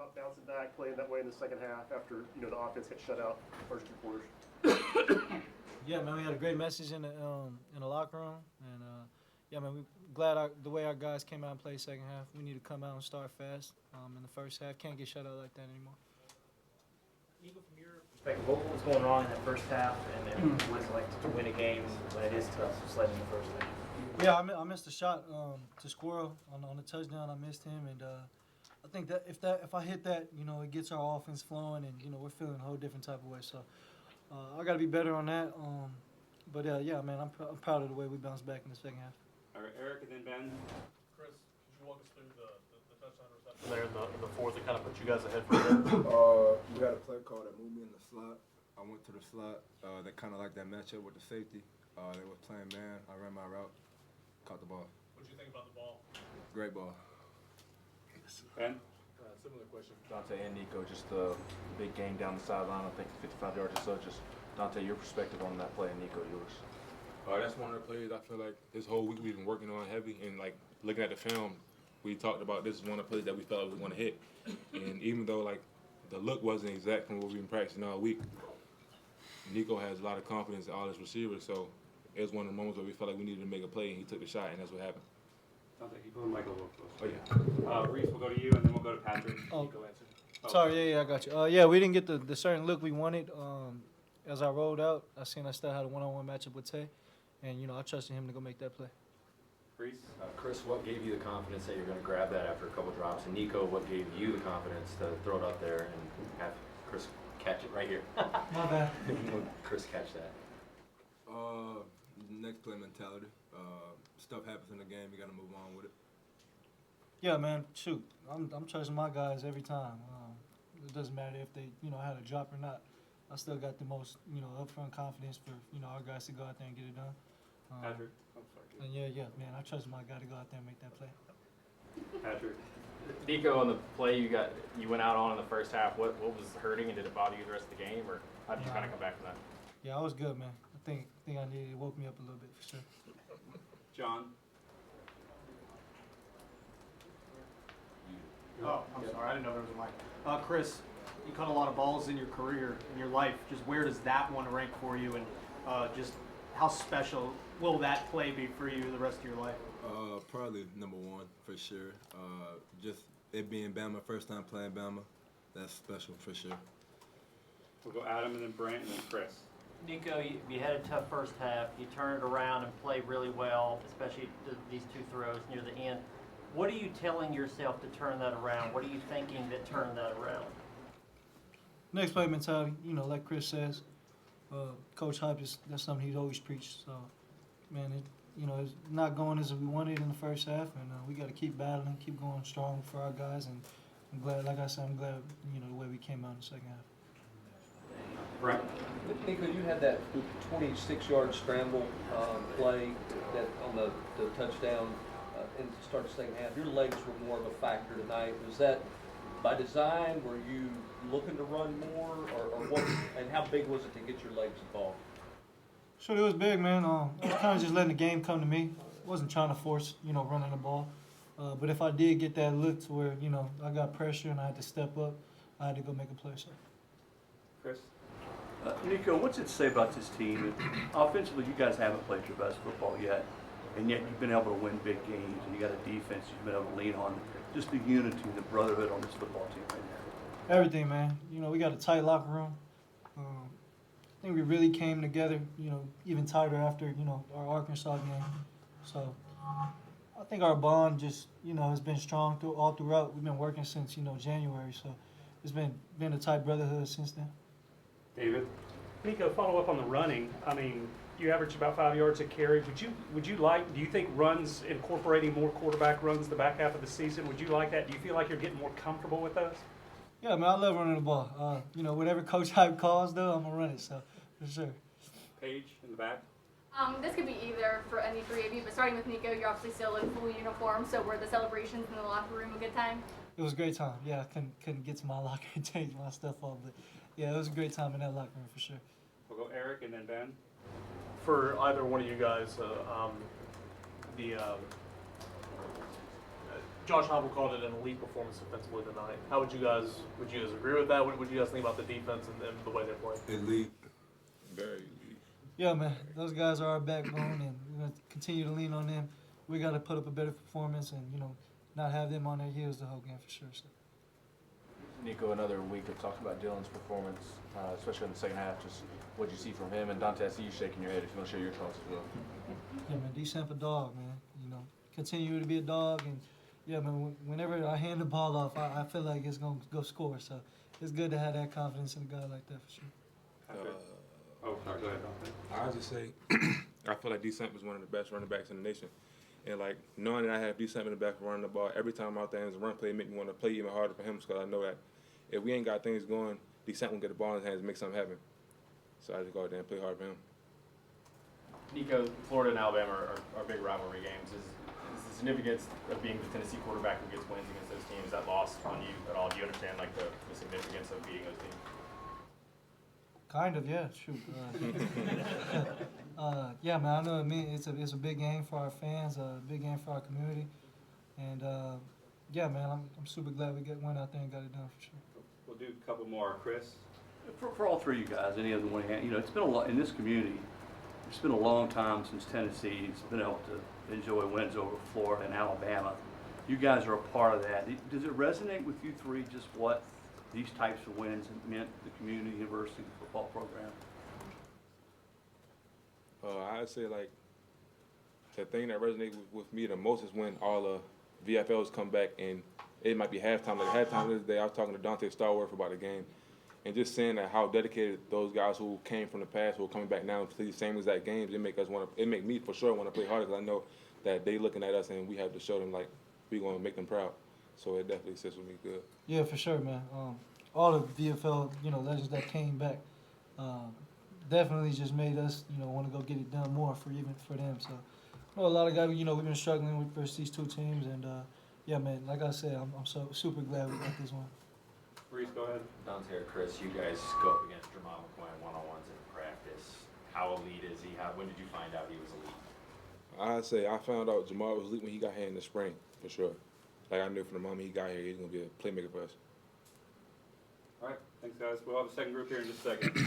about bouncing back, playing that way in the second half after the offense got shut out the first 2 quarters? Yeah, man, we had a great message in the locker room, and yeah, man, we glad the way our guys came out and played second half. We need to come out and start fast in the first half. Can't get shut out like that anymore. Nico, from your perspective, what was going wrong in that first half, and then what is it like to win a game when it is tough, just like in the first half? Yeah, I missed a shot to Squirrel on the touchdown. I missed him, and I think that if I hit that, it gets our offense flowing, and we're feeling a whole different type of way. So I got to be better on that. But yeah, man, I'm proud of the way we bounced back in the second half. All right, Eric, and then Ben. Chris, could you walk us through the touchdown reception there in the fourth that kind of put you guys ahead for there? We had a play call that moved me in the slot. I went to the slot. They kind of like that matchup with the safety. They were playing man. I ran my route, caught the ball. What did you think about the ball? Great ball. Ben. Similar question. Dante and Nico, just the big game down the sideline, I think 55 yards or so. Just Dante, your perspective on that play, and Nico, yours. That's one of the plays I feel like this whole week we've been working on heavy, and like looking at the film, we talked about this is one of the plays that we felt we were going to hit. And even though like the look wasn't exact from what we've been practicing all week, Nico has a lot of confidence in all his receivers, so it was one of the moments where we felt like we needed to make a play, and he took the shot, and that's what happened. Dante, keep the mic a little closer. Oh yeah. Reese, we'll go to you, and then we'll go to Patrick. Oh. Nico answer. Oh. Sorry, yeah, I got you. Yeah, we didn't get the certain look we wanted. As I rolled out, I seen I still had a one-on-one matchup with Tay, and I trusted him to go make that play. Reese. Chris, what gave you the confidence that you're going to grab that after a couple drops? And Nico, what gave you the confidence to throw it up there and have Chris catch it right here? My bad. Chris catch that. Next play mentality. Stuff happens in the game. You got to move on with it. Yeah, man. Shoot, I'm trusting my guys every time. It doesn't matter if they had a drop or not. I still got the most upfront confidence for our guys to go out there and get it done. Patrick. I'm sorry. And yeah, man. I trust my guy to go out there and make that play. Patrick. Nico, on the play you went out on in the first half, what was hurting, and did it bother you the rest of the game, or how did you kind of come back from that? Yeah, I was good, man. I think I needed it. Woke me up a little bit for sure. John. Oh, I'm sorry. I didn't know there was a mic. Chris, you caught a lot of balls in your career, in your life. Just where does that one rank for you, and just how special will that play be for you the rest of your life? Probably number one for sure. Just it being Bama, first time playing Bama, that's special for sure. We'll go Adam, and then Brant, and then Chris. Nico, you had a tough first half. You turned it around and played really well, especially these two throws near the end. What are you telling yourself to turn that around? What are you thinking that turned that around? Next play mentality, like Chris says, Coach Hype that's something he's always preached. So, man, it's not going as we wanted in the first half, and we got to keep battling, keep going strong for our guys. And I'm glad, like I said, the way we came out in the second half. Brent. Nico, you had that 26-yard scramble play that on the touchdown in the start of the second half. Your legs were more of a factor tonight. Was that by design? Were you looking to run more, or what? And how big was it to get your legs involved? Sure, it was big, man. I was kind of just letting the game come to me. Wasn't trying to force, running the ball. But if I did get that look to where, I got pressure and I had to step up, I had to go make a play. So. Chris. Nico, what's it say about this team? Offensively, you guys haven't played your best football yet, and yet you've been able to win big games, and you got a defense you've been able to lean on. Just the unity, the brotherhood on this football team right now. Everything, man. We got a tight locker room. I think we really came together, even tighter after, our Arkansas game. So I think our bond just, has been strong all throughout. We've been working since, January. So it's been a tight brotherhood since then. David. Nico, follow up on the running. I mean, you average about 5 yards a carry. Do you think runs, incorporating more quarterback runs the back half of the season, would you like that? Do you feel like you're getting more comfortable with those? Yeah, man, I love running the ball. Whatever Coach Hype calls, though, I'm going to run it, so for sure. Paige in the back. This could be either for any three of you, but starting with Nico, you're obviously still in full uniform, so were the celebrations in the locker room a good time? It was a great time. Yeah, I couldn't get to my locker and change my stuff off, but yeah, it was a great time in that locker room for sure. We'll go Eric and then Ben. For either one of you guys, Josh Hobble called it an elite performance defensively tonight. How would you guys agree with that? What would you guys think about the defense and the way they play? Elite. Very elite. Yeah, man, those guys are our backbone, and we're gonna continue to lean on them. We got to put up a better performance, and not have them on their heels the whole game for sure. So. Nico, another week of talking about Dylan's performance, especially in the second half. Just what you see from him, and Dante, I see you shaking your head. If you want to share your thoughts as well. Yeah, man, decent a dog, man. Continue to be a dog, and yeah, man. Whenever I hand the ball off, I feel like it's gonna go score. So it's good to have that confidence in a guy like that for sure. Oh, sorry, go ahead, Dante. I'll just say, I feel like D. Samp is one of the best running backs in the nation. And, like, knowing that I have D. Samp in the back running the ball, every time I'm out there and it's a run play, it make me want to play even harder for him because I know that if we ain't got things going, D. Samp will get the ball in his hands and make something happen. So I just go out there and play hard for him. Nico, Florida and Alabama are big rivalry games. Is the significance of being the Tennessee quarterback who gets wins against those teams, that lost on you at all? Do you understand like the significance of beating those teams? Kind of, yeah. Shoot. Yeah, man. I know it means it's a big game for our fans, a big game for our community, and yeah, man. I'm super glad we went out there and got it done for sure. We'll do a couple more. Chris? For all three of you guys, any of them want to, it's been a lot in this community. It's been a long time since Tennessee's been able to enjoy wins over Florida and Alabama. You guys are a part of that. Does it resonate with you three just what these types of wins meant to the community university football program? I'd say, like, the thing that resonates with me the most is when all the VFLs come back and it might be halftime. Like, halftime this day, I was talking to Dante Starworth about the game and just saying that how dedicated those guys who came from the past who are coming back now and play the same exact games, it make me for sure want to play harder because I know that they looking at us and we have to show them, like, we going to make them proud. So it definitely sits with me good. Yeah, for sure, man. All the VFL, legends that came back, definitely just made us, want to go get it done more for them. So, I know a lot of guys, we've been struggling with versus these two teams, and yeah, man, like I said, I'm so super glad we got this one. Reese, go ahead. Dante or Chris, you guys go up against Jamal McCoy one-on-ones in practice. How elite is he? When did you find out he was elite? I'd say I found out Jamal was elite when he got here in the spring, for sure. Like, I knew from the moment he got here, he was going to be a playmaker for us. All right, thanks, guys. We'll have a second group here in just a second.